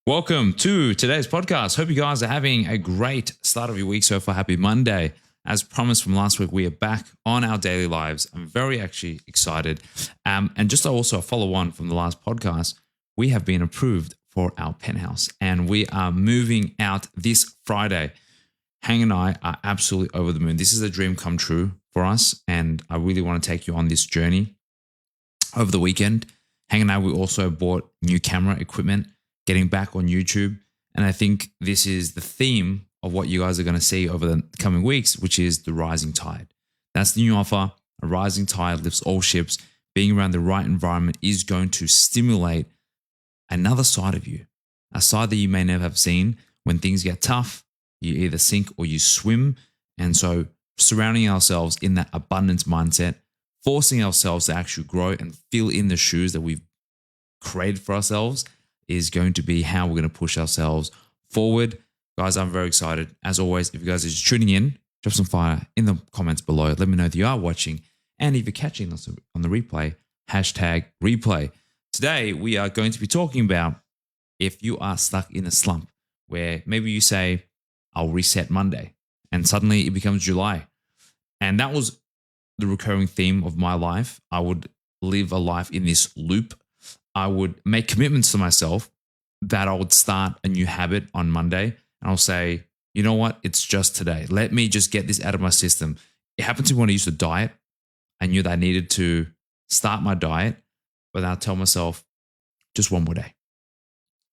Welcome to today's podcast. Hope you guys are having a great start of your week so far. Happy Monday. As promised from last week, we are back on our daily lives. I'm very actually excited. And just also a follow on from the last podcast, we have been approved for our penthouse and we are moving out this Friday. Hang and I are absolutely over the moon. This is a dream come true for us. And I really want to take you on this journey over the weekend. Hang and I, we also bought new camera equipment, getting back on YouTube. And I think this is the theme of what you guys are going to see over the coming weeks, which is the rising tide. That's the new offer. A rising tide lifts all ships. Being around the right environment is going to stimulate another side of you, a side that you may never have seen. When things get tough, you either sink or you swim. And so surrounding ourselves in that abundance mindset, forcing ourselves to actually grow and fill in the shoes that we've created for ourselves is going to be how we're going to push ourselves forward. Guys, I'm very excited. As always, if you guys are just tuning in, drop some fire in the comments below. Let me know if you are watching. And if you're catching us on the replay, #replay. Today, we are going to be talking about if you are stuck in a slump where maybe you say, I'll reset Monday, and suddenly it becomes July. And that was the recurring theme of my life. I would live a life in this loop. I would make commitments to myself that I would start a new habit on Monday. And I'll say, you know what? It's just today. Let me just get this out of my system. It happened to me when I used to diet. I knew that I needed to start my diet, but I'll tell myself, just one more day,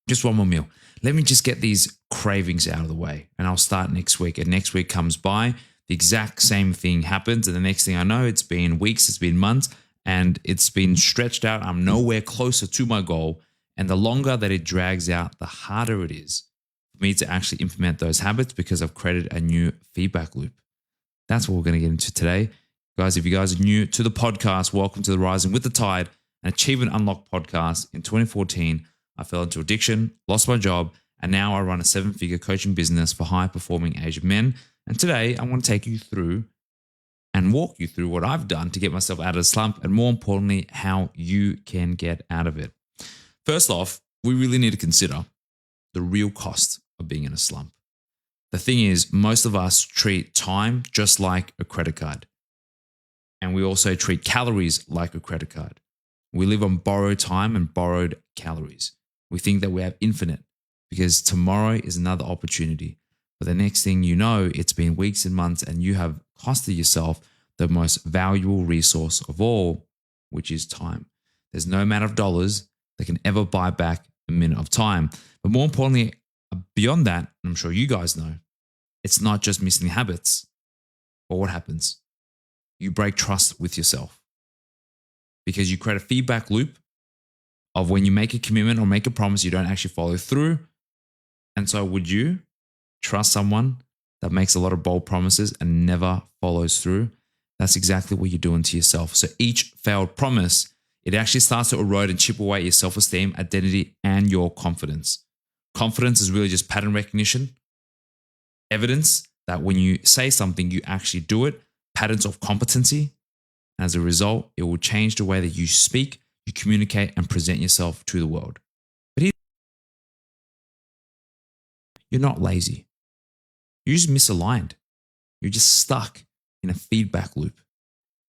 just one more meal. Let me just get these cravings out of the way and I'll start next week. And next week comes by, the exact same thing happens. And the next thing I know, it's been weeks, it's been months, and it's been stretched out. I'm nowhere closer to my goal. And the longer that it drags out, the harder it is for me to actually implement those habits because I've created a new feedback loop. That's what we're going to get into today. Guys, if you guys are new to the podcast, welcome to the Rising with the Tide, an Achievement Unlocked podcast. In 2014, I fell into addiction, lost my job, and now I run a 7-figure coaching business for high-performing Asian men. And today, I want to take you through and walk you through what I've done to get myself out of the slump, and more importantly, how you can get out of it. First off, we really need to consider the real cost of being in a slump. The thing is, most of us treat time just like a credit card. And we also treat calories like a credit card. We live on borrowed time and borrowed calories. We think that we have infinite because tomorrow is another opportunity. But the next thing you know, it's been weeks and months and you have costed yourself the most valuable resource of all, which is time. There's no amount of dollars that can ever buy back a minute of time. But more importantly, beyond that, and I'm sure you guys know, it's not just missing habits. But what happens? You break trust with yourself because you create a feedback loop of when you make a commitment or make a promise, you don't actually follow through. And so would you trust someone that makes a lot of bold promises and never follows through? That's exactly what you're doing to yourself. So each failed promise, it actually starts to erode and chip away your self-esteem, identity, and your confidence. Confidence is really just pattern recognition, evidence that when you say something, you actually do it, patterns of competency. As a result, it will change the way that you speak, you communicate, and present yourself to the world. But you're not lazy. You're just misaligned. You're just stuck in a feedback loop.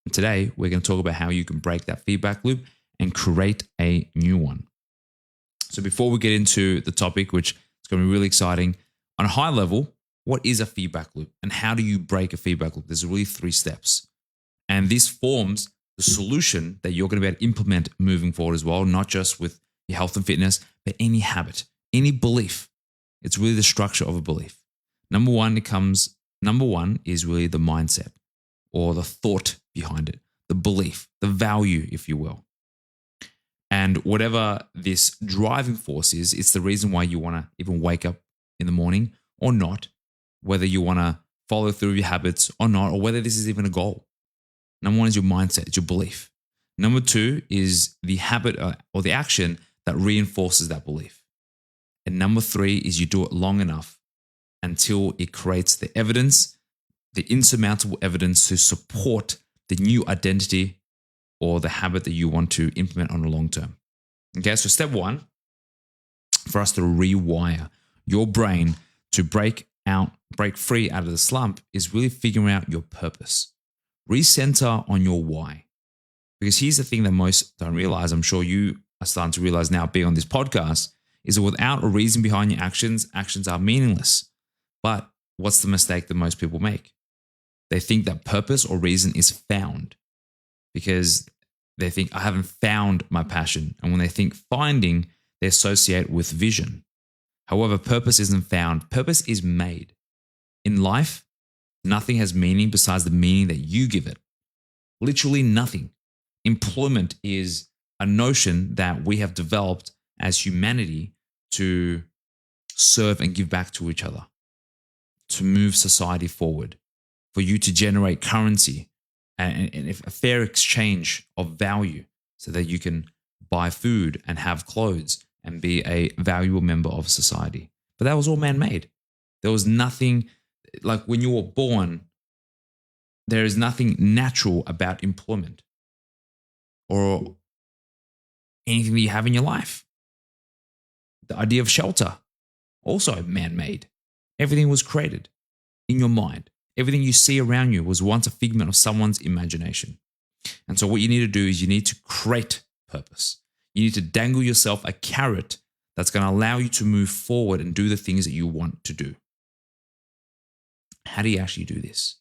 And today, we're going to talk about how you can break that feedback loop and create a new one. So before we get into the topic, which is going to be really exciting, on a high level, what is a feedback loop and how do you break a feedback loop? There's really 3 steps. And this forms the solution that you're going to be able to implement moving forward as well, not just with your health and fitness, but any habit, any belief. It's really the structure of a belief. Number one is really the mindset or the thought behind it, the belief, the value, if you will. And whatever this driving force is, it's the reason why you want to even wake up in the morning or not, whether you want to follow through your habits or not, or whether this is even a goal. Number 1 is your mindset, it's your belief. Number 2 is the habit or the action that reinforces that belief. And number 3 is you do it long enough until it creates the evidence, the insurmountable evidence to support the new identity or the habit that you want to implement on the long term. Okay, so step 1 for us to rewire your brain to break free out of the slump is really figuring out your purpose. Recenter on your why. Because here's the thing that most don't realize, I'm sure you are starting to realize now being on this podcast, is that without a reason behind your actions, actions are meaningless. But what's the mistake that most people make? They think that purpose or reason is found because they think, I haven't found my passion. And when they think finding, they associate with vision. However, purpose isn't found. Purpose is made. In life, nothing has meaning besides the meaning that you give it. Literally nothing. Employment is a notion that we have developed as humanity to serve and give back to each other, to move society forward, for you to generate currency and a fair exchange of value so that you can buy food and have clothes and be a valuable member of society. But that was all man-made. There was nothing, like when you were born, there is nothing natural about employment or anything that you have in your life. The idea of shelter, also man-made. Everything was created in your mind. Everything you see around you was once a figment of someone's imagination. And so what you need to do is you need to create purpose. You need to dangle yourself a carrot that's going to allow you to move forward and do the things that you want to do. How do you actually do this?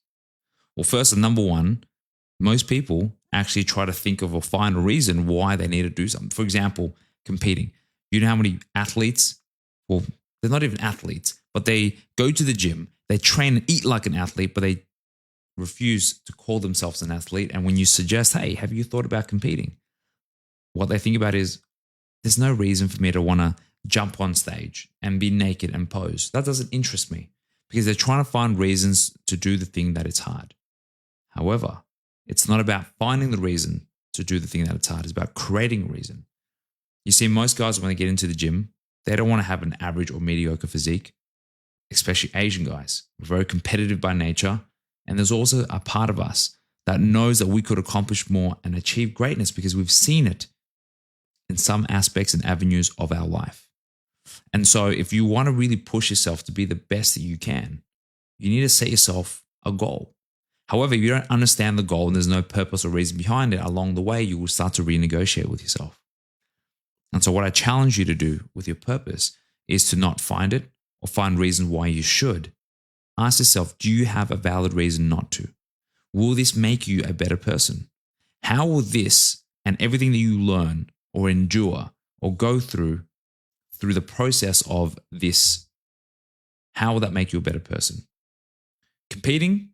Well, first, number one, most people actually try to think of or find a reason why they need to do something. For example, competing. You know how many athletes, well, they're not even athletes, but they go to the gym, they train and eat like an athlete, but they refuse to call themselves an athlete. And when you suggest, hey, have you thought about competing? What they think about is, there's no reason for me to want to jump on stage and be naked and pose. That doesn't interest me, because they're trying to find reasons to do the thing that it's hard. However, it's not about finding the reason to do the thing that it's hard. It's about creating a reason. You see, most guys, when they get into the gym, they don't want to have an average or mediocre physique, especially Asian guys. We're very competitive by nature. And there's also a part of us that knows that we could accomplish more and achieve greatness because we've seen it in some aspects and avenues of our life. And so if you want to really push yourself to be the best that you can, you need to set yourself a goal. However, if you don't understand the goal and there's no purpose or reason behind it, along the way, you will start to renegotiate with yourself. And so what I challenge you to do with your purpose is to not find it or find reasons why you should. Ask yourself, do you have a valid reason not to? Will this make you a better person? How will this and everything that you learn or endure or go through the process of this, how will that make you a better person? Competing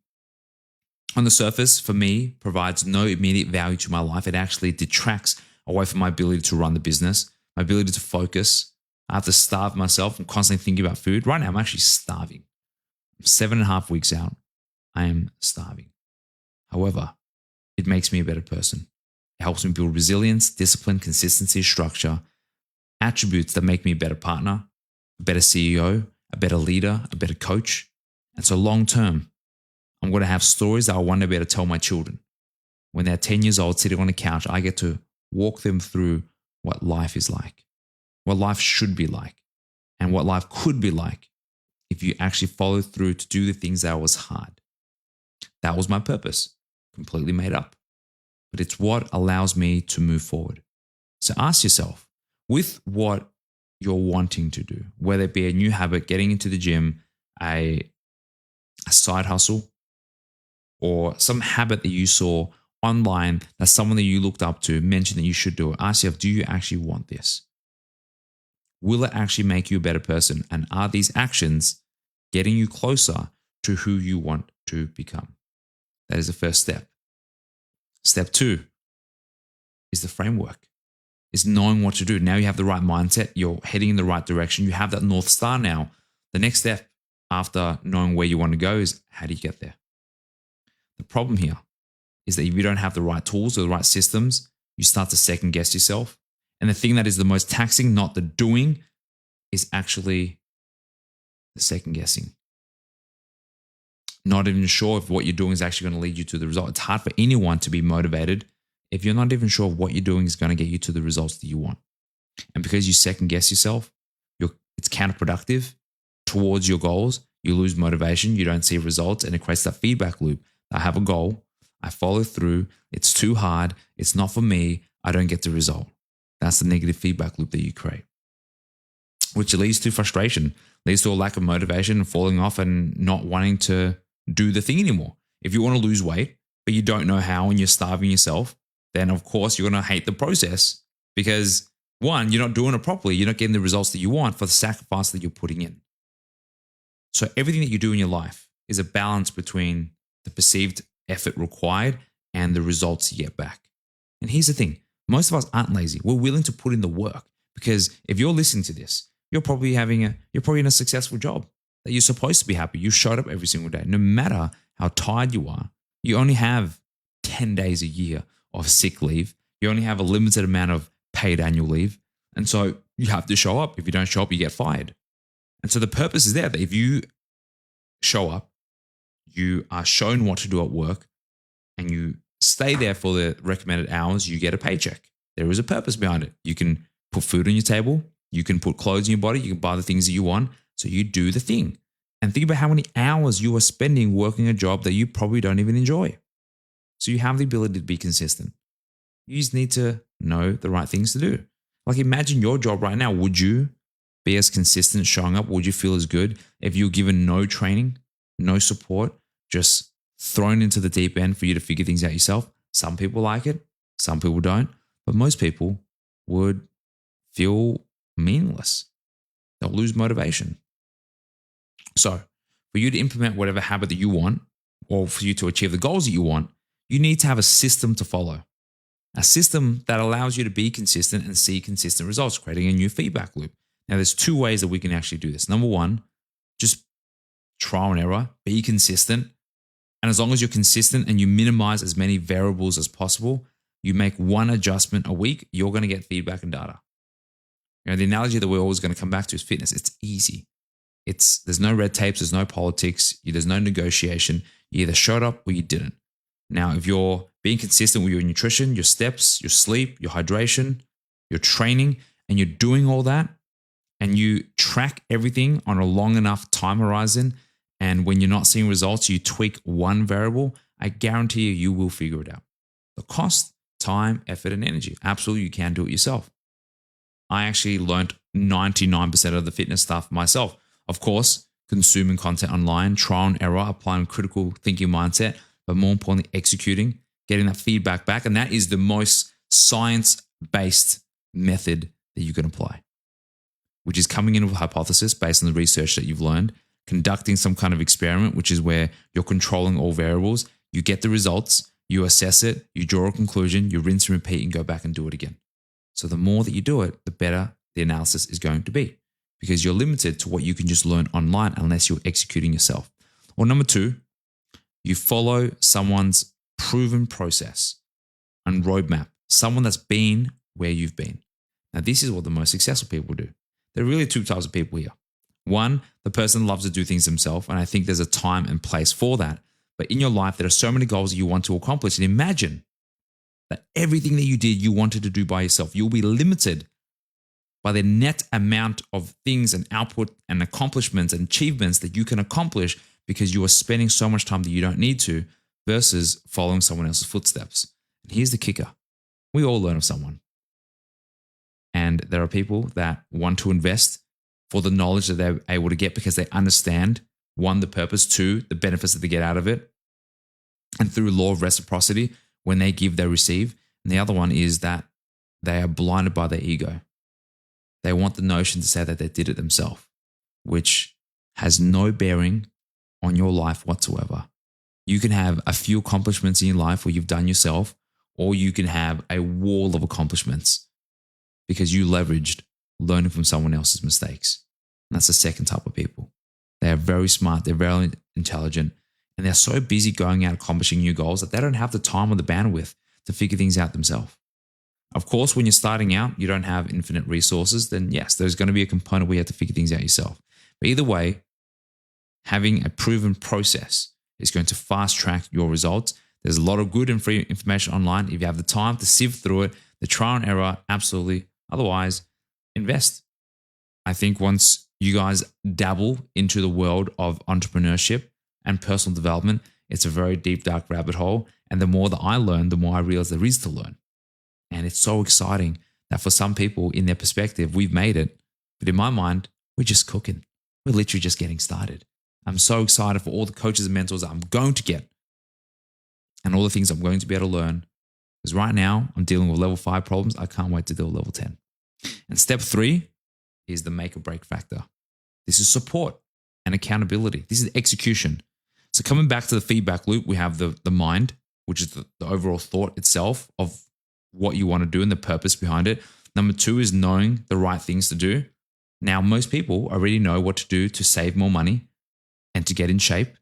on the surface, for me, provides no immediate value to my life. It actually detracts away from my ability to run the business, my ability to focus. I have to starve myself. I'm constantly thinking about food. Right now, I'm actually starving. I'm 7.5 weeks out. I am starving. However, it makes me a better person. It helps me build resilience, discipline, consistency, structure, attributes that make me a better partner, a better CEO, a better leader, a better coach. And so long term, I'm going to have stories that I want to be able to tell my children. When they're 10 years old, sitting on a couch, I get to walk them through what life is like, what life should be like, and what life could be like if you actually follow through to do the things that was hard. That was my purpose, completely made up. But it's what allows me to move forward. So ask yourself, with what you're wanting to do, whether it be a new habit, getting into the gym, a side hustle, or some habit that you saw online that someone that you looked up to mentioned that you should do it. Ask yourself, do you actually want this? Will it actually make you a better person? And are these actions getting you closer to who you want to become? That is the first step. Step 2 is the framework. Is knowing what to do. Now you have the right mindset. You're heading in the right direction. You have that North Star now. The next step after knowing where you want to go is, how do you get there? The problem here is that if you don't have the right tools or the right systems, you start to second guess yourself. And the thing that is the most taxing, not the doing, is actually the second guessing. Not even sure if what you're doing is actually going to lead you to the result. It's hard for anyone to be motivated if you're not even sure what you're doing is going to get you to the results that you want. And because you second guess yourself, it's counterproductive towards your goals. You lose motivation, you don't see results, and it creates that feedback loop. I have a goal, I follow through, it's too hard, it's not for me, I don't get the result. That's the negative feedback loop that you create, which leads to frustration, leads to a lack of motivation and falling off and not wanting to do the thing anymore. If you want to lose weight, but you don't know how and you're starving yourself, then of course you're going to hate the process because one, you're not doing it properly. You're not getting the results that you want for the sacrifice that you're putting in. So everything that you do in your life is a balance between the perceived effort required and the results you get back. And here's the thing. Most of us aren't lazy. We're willing to put in the work because if you're listening to this, you're probably in a successful job that you're supposed to be happy. You showed up every single day. No matter how tired you are, you only have 10 days a year of sick leave. You only have a limited amount of paid annual leave. And so you have to show up. If you don't show up, you get fired. And so the purpose is there that if you show up, you are shown what to do at work, and you stay there for the recommended hours, you get a paycheck. There is a purpose behind it. You can put food on your table. You can put clothes in your body. You can buy the things that you want. So you do the thing. And think about how many hours you are spending working a job that you probably don't even enjoy. So you have the ability to be consistent. You just need to know the right things to do. Like imagine your job right now. Would you be as consistent showing up? Would you feel as good if you were given no training, no support, just thrown into the deep end for you to figure things out yourself? Some people like it, some people don't, but most people would feel meaningless. They'll lose motivation. So for you to implement whatever habit that you want, or for you to achieve the goals that you want, you need to have a system to follow. A system that allows you to be consistent and see consistent results, creating a new feedback loop. Now, there's two ways that we can actually do this. Number one, just trial and error, be consistent. And as long as you're consistent and you minimize as many variables as possible, you make one adjustment a week, you're going to get feedback and data. The analogy that we're always going to come back to is fitness. It's easy. There's no red tapes, there's no politics, there's no negotiation. You either showed up or you didn't. Now, if you're being consistent with your nutrition, your steps, your sleep, your hydration, your training, and you're doing all that, and you track everything on a long enough time horizon, and when you're not seeing results, you tweak one variable, I guarantee you will figure it out. The cost, time, effort, and energy. Absolutely, you can do it yourself. I actually learned 99% of the fitness stuff myself. Of course, consuming content online, trial and error, applying critical thinking mindset, but more importantly, executing, getting that feedback back. And that is the most science-based method that you can apply, which is coming in with a hypothesis based on the research that you've learned, conducting some kind of experiment, which is where you're controlling all variables. You get the results, you assess it, you draw a conclusion, you rinse and repeat and go back and do it again. So the more that you do it, the better the analysis is going to be, because you're limited to what you can just learn online unless you're executing yourself. Or number two, you follow someone's proven process and roadmap, someone that's been where you've been. Now, this is what the most successful people do. There are really two types of people here. One, the person loves to do things themselves, and I think there's a time and place for that. But in your life, there are so many goals that you want to accomplish. And imagine that everything that you did, you wanted to do by yourself. You'll be limited by the net amount of things and output and accomplishments and achievements that you can accomplish because you are spending so much time that you don't need to versus following someone else's footsteps. And here's the kicker. We all learn of someone. And there are people that want to invest for the knowledge that they're able to get because they understand, one, the purpose, two, the benefits that they get out of it. And through law of reciprocity, when they give, they receive. And the other one is that they are blinded by their ego. They want the notion to say that they did it themselves, which has no bearing on your life whatsoever. You can have a few accomplishments in your life where you've done yourself, or you can have a wall of accomplishments because you leveraged learning from someone else's mistakes. And that's the second type of people. They are very smart, they're very intelligent, and they're so busy going out accomplishing new goals that they don't have the time or the bandwidth to figure things out themselves. Of course, when you're starting out, you don't have infinite resources, then yes, there's going to be a component where you have to figure things out yourself. But either way, having a proven process is going to fast track your results. There's a lot of good and free information online. If you have the time to sift through it, the trial and error, absolutely. Otherwise, invest. I think once you guys dabble into the world of entrepreneurship and personal development, it's a very deep, dark rabbit hole. And the more that I learn, the more I realize there is to learn. And it's so exciting that for some people, in their perspective, we've made it. But in my mind, we're just cooking. We're literally just getting started. I'm so excited for all the coaches and mentors that I'm going to get and all the things I'm going to be able to learn. Because right now, I'm dealing with level 5 problems. I can't wait to deal with level 10. And step 3 is the make or break factor. This is support and accountability. This is execution. So coming back to the feedback loop, we have the mind, which is the overall thought itself of what you want to do and the purpose behind it. Number 2 is knowing the right things to do. Now, most people already know what to do to save more money and to get in shape.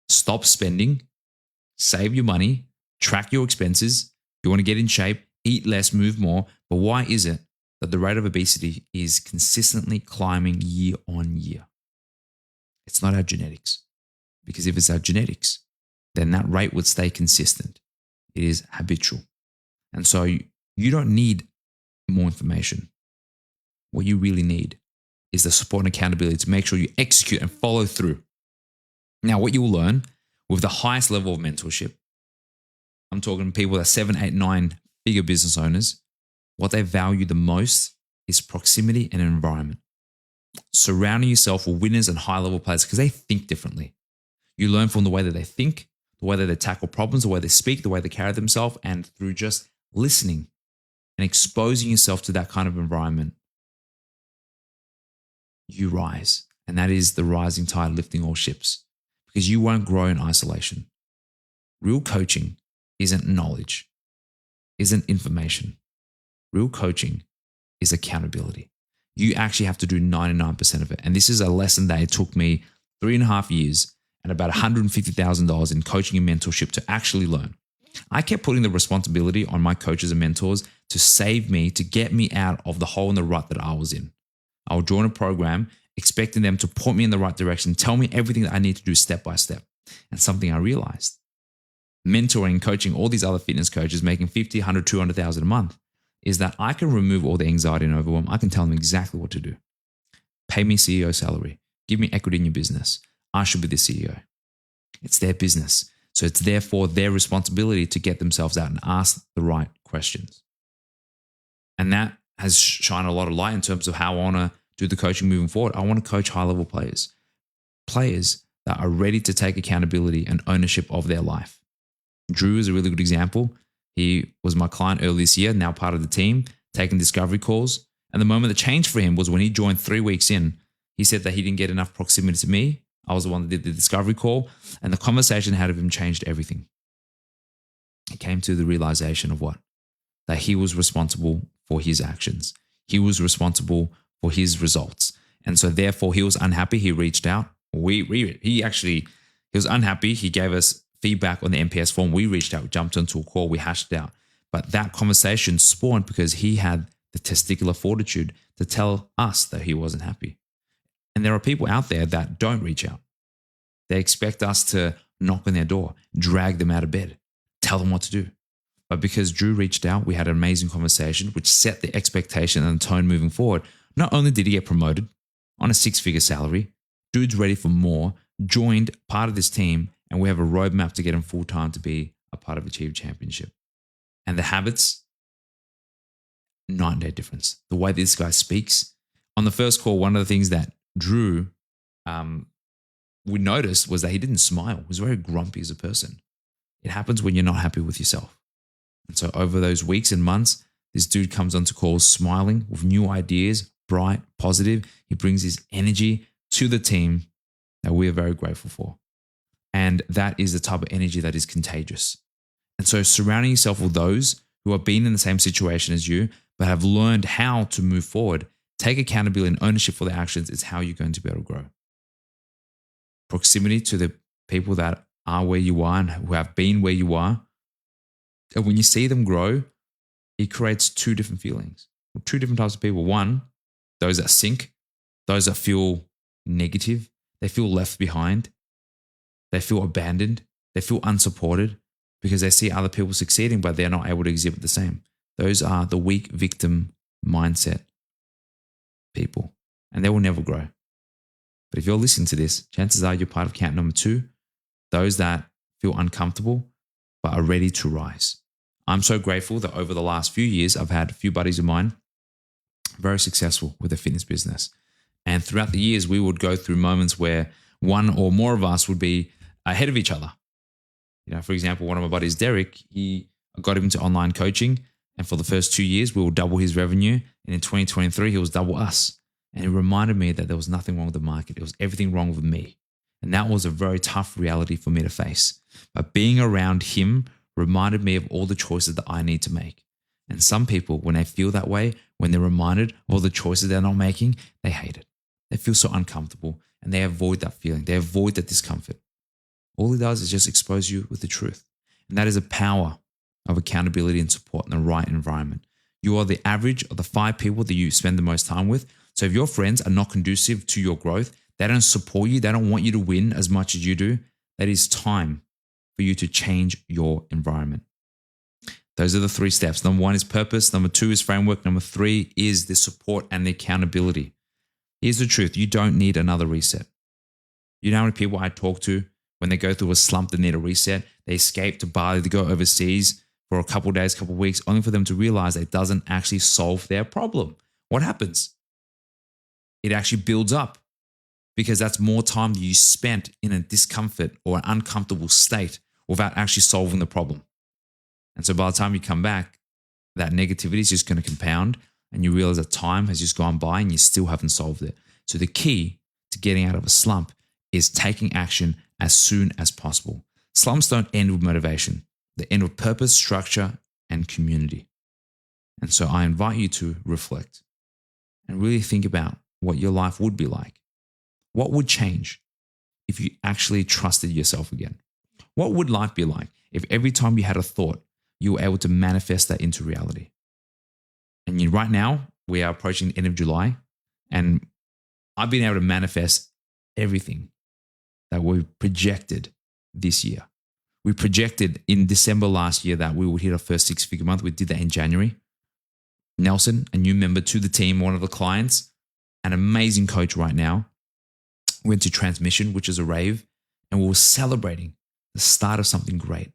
Stop spending, save your money, track your expenses. You want to get in shape, eat less, move more. But why is it that the rate of obesity is consistently climbing year on year? It's not our genetics. Because if it's our genetics, then that rate would stay consistent. It is habitual. And so you don't need more information. What you really need is the support and accountability to make sure you execute and follow through. Now, what you will learn with the highest level of mentorship, I'm talking people that are 7, 8, 9 figure business owners, what they value the most is proximity and environment. Surrounding yourself with winners and high-level players because they think differently. You learn from the way that they think, the way that they tackle problems, the way they speak, the way they carry themselves, and through just listening and exposing yourself to that kind of environment, you rise. And that is the rising tide lifting all ships because you won't grow in isolation. Real coaching isn't knowledge, isn't information. Real coaching is accountability. You actually have to do 99% of it. And this is a lesson that it took me 3.5 years and about $150,000 in coaching and mentorship to actually learn. I kept putting the responsibility on my coaches and mentors to save me, to get me out of the hole in the rut that I was in. I would join a program expecting them to point me in the right direction, tell me everything that I need to do step by step. And something I realized, mentoring, coaching all these other fitness coaches making 50, 100, 200,000 a month, is that I can remove all the anxiety and overwhelm. I can tell them exactly what to do. Pay me CEO salary. Give me equity in your business. I should be the CEO. It's their business. So it's therefore their responsibility to get themselves out and ask the right questions. And that has shined a lot of light in terms of how I want to do the coaching moving forward. I want to coach high-level players. Players that are ready to take accountability and ownership of their life. Drew is a really good example. He was my client earlier this year, now part of the team, taking discovery calls. And the moment that changed for him was when he joined 3 weeks in. He said that he didn't get enough proximity to me. I was the one that did the discovery call. And the conversation I had of him changed everything. He came to the realization of what? That he was responsible for his actions. He was responsible for his results. And so therefore he was unhappy. He reached out. He was unhappy. He gave us feedback on the NPS form. We reached out, jumped into a call, we hashed it out. But that conversation spawned because he had the testicular fortitude to tell us that he wasn't happy. And there are people out there that don't reach out. They expect us to knock on their door, drag them out of bed, tell them what to do. But because Drew reached out, we had an amazing conversation, which set the expectation and the tone moving forward. Not only did he get promoted on a 6-figure salary, dude's ready for more, joined part of this team, and we have a roadmap to get him full-time to be a part of Achieve Championship. And the habits, night and day difference. The way this guy speaks. On the first call, one of the things that Drew we noticed was that he didn't smile. He was very grumpy as a person. It happens when you're not happy with yourself. And so over those weeks and months, this dude comes onto calls smiling with new ideas, bright, positive. He brings his energy to the team that we are very grateful for. And that is the type of energy that is contagious. And so surrounding yourself with those who have been in the same situation as you, but have learned how to move forward, take accountability and ownership for their actions is how you're going to be able to grow. Proximity to the people that are where you are and who have been where you are. And when you see them grow, it creates 2 different feelings. 2 different types of people. One, those that sink, those that feel negative, they feel left behind, they feel abandoned, they feel unsupported because they see other people succeeding, but they're not able to exhibit the same. Those are the weak victim mindset people, and they will never grow. But if you're listening to this, chances are you're part of camp number 2, those that feel uncomfortable but are ready to rise. I'm so grateful that over the last few years, I've had a few buddies of mine very successful with their fitness business. And throughout the years, we would go through moments where one or more of us would be ahead of each other. For example, one of my buddies, Derek, I got him into online coaching. And for the first 2 years, we will double his revenue. And in 2023, he was double us. And it reminded me that there was nothing wrong with the market. It was everything wrong with me. And that was a very tough reality for me to face. But being around him reminded me of all the choices that I need to make. And some people, when they feel that way, when they're reminded of all the choices they're not making, they hate it. They feel so uncomfortable and they avoid that feeling. They avoid that discomfort. All it does is just expose you with the truth. And that is the power of accountability and support in the right environment. You are the average of the 5 people that you spend the most time with. So if your friends are not conducive to your growth, they don't support you, they don't want you to win as much as you do, that is time for you to change your environment. Those are the 3 steps. Number 1 is purpose. Number 2 is framework. Number 3 is the support and the accountability. Here's the truth. You don't need another reset. You know how many people I talk to when they go through a slump, they need a reset. They escape to Bali, they go overseas for a couple of days, couple of weeks, only for them to realize it doesn't actually solve their problem. What happens? It actually builds up because that's more time that you spent in a discomfort or an uncomfortable state without actually solving the problem. And so by the time you come back, that negativity is just going to compound and you realize that time has just gone by and you still haven't solved it. So the key to getting out of a slump is taking action as soon as possible. Slumps don't end with motivation. They end with purpose, structure, and community. And so I invite you to reflect and really think about what your life would be like. What would change if you actually trusted yourself again? What would life be like if every time you had a thought, you were able to manifest that into reality? And right now, we are approaching the end of July, and I've been able to manifest everything that we projected this year. We projected in December last year that we would hit our first 6-figure month. We did that in January. Nelson, a new member to the team, one of the clients, an amazing coach right now, went to Transmission, which is a rave, and we were celebrating the start of something great.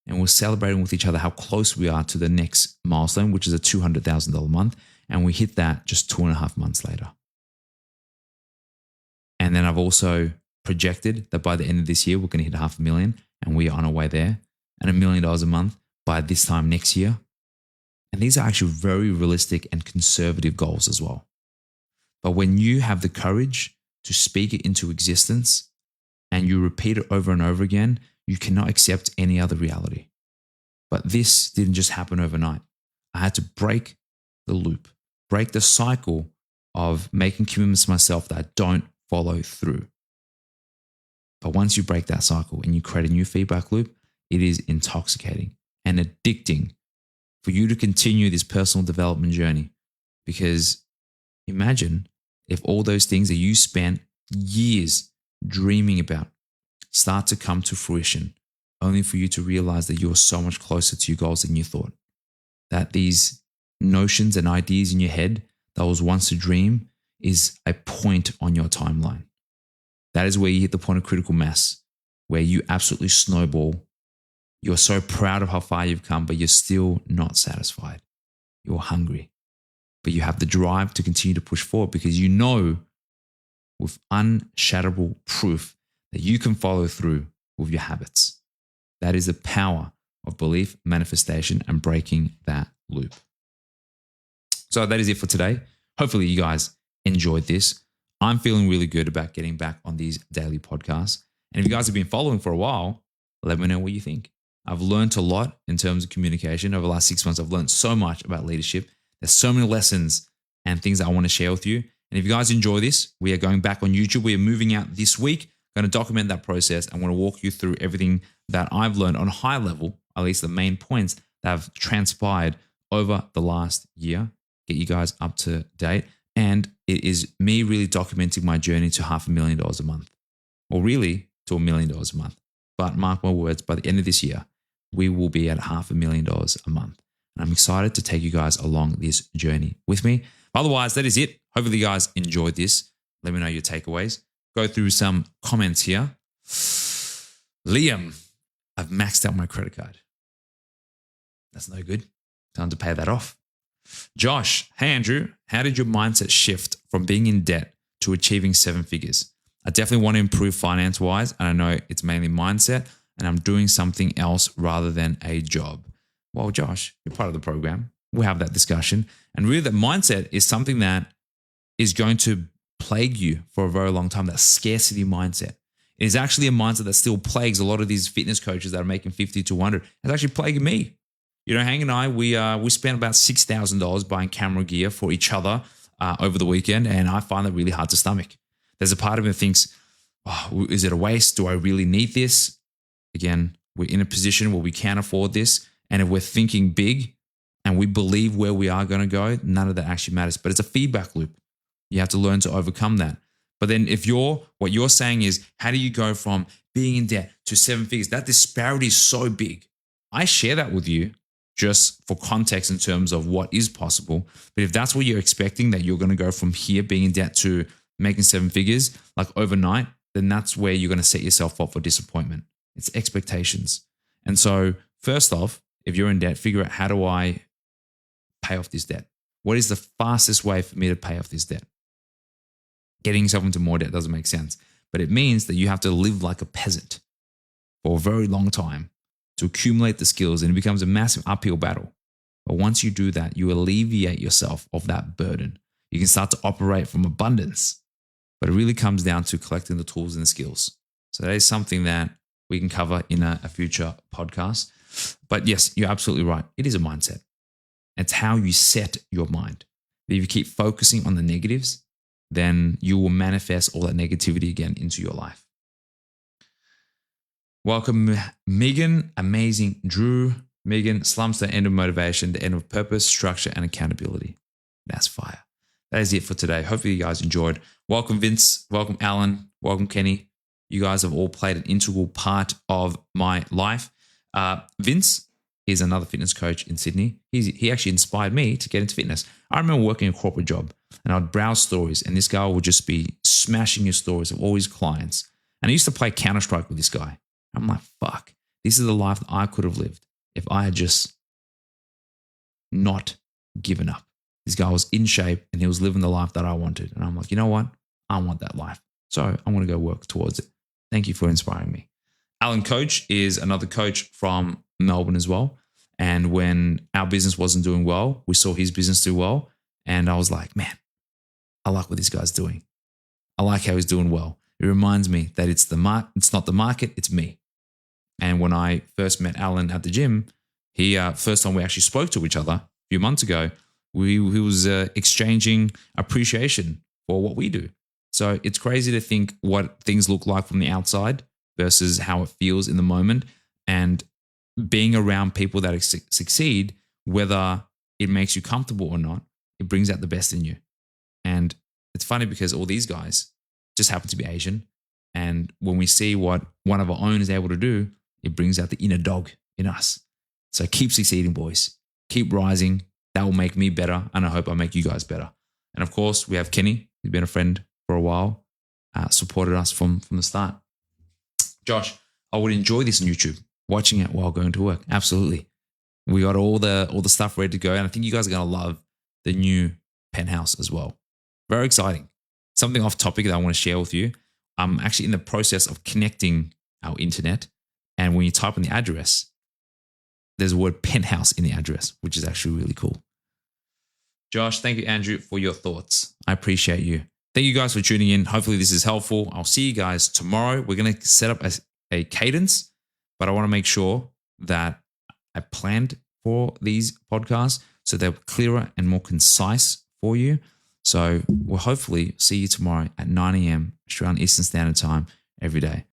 And we're celebrating with each other how close we are to the next milestone, which is a $200,000 month. And we hit that just 2.5 months later. And then I've also projected that by the end of this year, we're going to hit $500,000, and we are on our way there, and $1 million a month by this time next year. And these are actually very realistic and conservative goals as well. But when you have the courage to speak it into existence and you repeat it over and over again, you cannot accept any other reality. But this didn't just happen overnight. I had to break the loop, break the cycle of making commitments to myself that I don't follow through. But once you break that cycle and you create a new feedback loop, it is intoxicating and addicting for you to continue this personal development journey. Because imagine if all those things that you spent years dreaming about start to come to fruition, only for you to realize that you're so much closer to your goals than you thought. That these notions and ideas in your head that was once a dream is a point on your timeline. That is where you hit the point of critical mass, where you absolutely snowball. You're so proud of how far you've come, but you're still not satisfied. You're hungry, but you have the drive to continue to push forward because you know with unshatterable proof that you can follow through with your habits. That is the power of belief, manifestation, and breaking that loop. So that is it for today. Hopefully you guys enjoyed this. I'm feeling really good about getting back on these daily podcasts. And if you guys have been following for a while, let me know what you think. I've learned a lot in terms of communication. Over the last 6 months, I've learned so much about leadership. There's so many lessons and things that I want to share with you. And if you guys enjoy this, we are going back on YouTube. We are moving out this week. I'm going to document that process. I'm going to walk you through everything that I've learned on a high level, at least the main points that have transpired over the last year, get you guys up to date. And it is me really documenting my journey to $500,000 a month, or really to $1 million a month. But mark my words, by the end of this year, we will be at $500,000 a month. And I'm excited to take you guys along this journey with me. Otherwise, that is it. Hopefully you guys enjoyed this. Let me know your takeaways. go through some comments here. Liam, I've maxed out my credit card. That's no good. Time to pay that off. Josh, hey Andrew, how did your mindset shift from being in debt to achieving 7 figures? I definitely want to improve finance-wise, and I know it's mainly mindset, and I'm doing something else rather than a job. Well, Josh, you're part of the program. We'll have that discussion. And really, that mindset is something that is going to plague you for a very long time, that scarcity mindset. It is actually a mindset that still plagues a lot of these fitness coaches that are making 50 to 100. It's actually plaguing me. You know, Hang and I, we spent about $6,000 buying camera gear for each other over the weekend, and I find that really hard to stomach. There's a part of me that thinks, oh, is it a waste? Do I really need this? Again, we're in a position where we can't afford this, and if we're thinking big and we believe where we are going to go, none of that actually matters. But it's a feedback loop. You have to learn to overcome that. But then what you're saying is, how do you go from being in debt to 7 figures? That disparity is so big. I share that with you just for context in terms of what is possible. But if that's what you're expecting, that you're going to go from here being in debt to making 7 figures like overnight, then that's where you're going to set yourself up for disappointment. It's expectations. And so first off, if you're in debt, figure out, how do I pay off this debt? What is the fastest way for me to pay off this debt? Getting yourself into more debt doesn't make sense, but it means that you have to live like a peasant for a very long time to accumulate the skills, and it becomes a massive uphill battle. But once you do that, you alleviate yourself of that burden. You can start to operate from abundance, but it really comes down to collecting the tools and the skills. So that is something that we can cover in a future podcast. But yes, you're absolutely right. It is a mindset. It's how you set your mind. If you keep focusing on the negatives, then you will manifest all that negativity again into your life. Welcome, Megan. Amazing. Drew. Megan, slumps, the end of motivation, the end of purpose, structure, and accountability. That's fire. That is it for today. Hopefully you guys enjoyed. Welcome, Vince. Welcome, Alan. Welcome, Kenny. You guys have all played an integral part of my life. Vince is another fitness coach in Sydney. He actually inspired me to get into fitness. I remember working a corporate job, and I'd browse stories, and this guy would just be smashing his stories of all his clients. And I used to play Counter-Strike with this guy. I'm like, fuck, this is the life that I could have lived if I had just not given up. This guy was in shape and he was living the life that I wanted. And I'm like, you know what? I want that life. So I'm going to go work towards it. Thank you for inspiring me. Alan Coach is another coach from Melbourne as well. And when our business wasn't doing well, we saw his business do well. And I was like, man, I like what this guy's doing. I like how he's doing well. It reminds me that it's not the market, it's me. And when I first met Alan at the gym, first time we actually spoke to each other a few months ago, he was exchanging appreciation for what we do. So it's crazy to think what things look like from the outside versus how it feels in the moment. And being around people that succeed, whether it makes you comfortable or not, it brings out the best in you. And it's funny because all these guys just happen to be Asian. And when we see what one of our own is able to do, it brings out the inner dog in us. So keep succeeding, boys. Keep rising. That will make me better. And I hope I make you guys better. And of course, we have Kenny, who's been a friend for a while, supported us from the start. Josh, I would enjoy this on YouTube, watching it while going to work. Absolutely. We got all the stuff ready to go. And I think you guys are going to love the new penthouse as well. Very exciting. Something off topic that I want to share with you. I'm actually in the process of connecting our internet. And when you type in the address, there's the word penthouse in the address, which is actually really cool. Josh, thank you, Andrew, for your thoughts. I appreciate you. Thank you guys for tuning in. Hopefully this is helpful. I'll see you guys tomorrow. We're going to set up a cadence, but I want to make sure that I planned for these podcasts so they're clearer and more concise for you. So we'll hopefully see you tomorrow at 9 a.m. Australian Eastern Standard Time every day.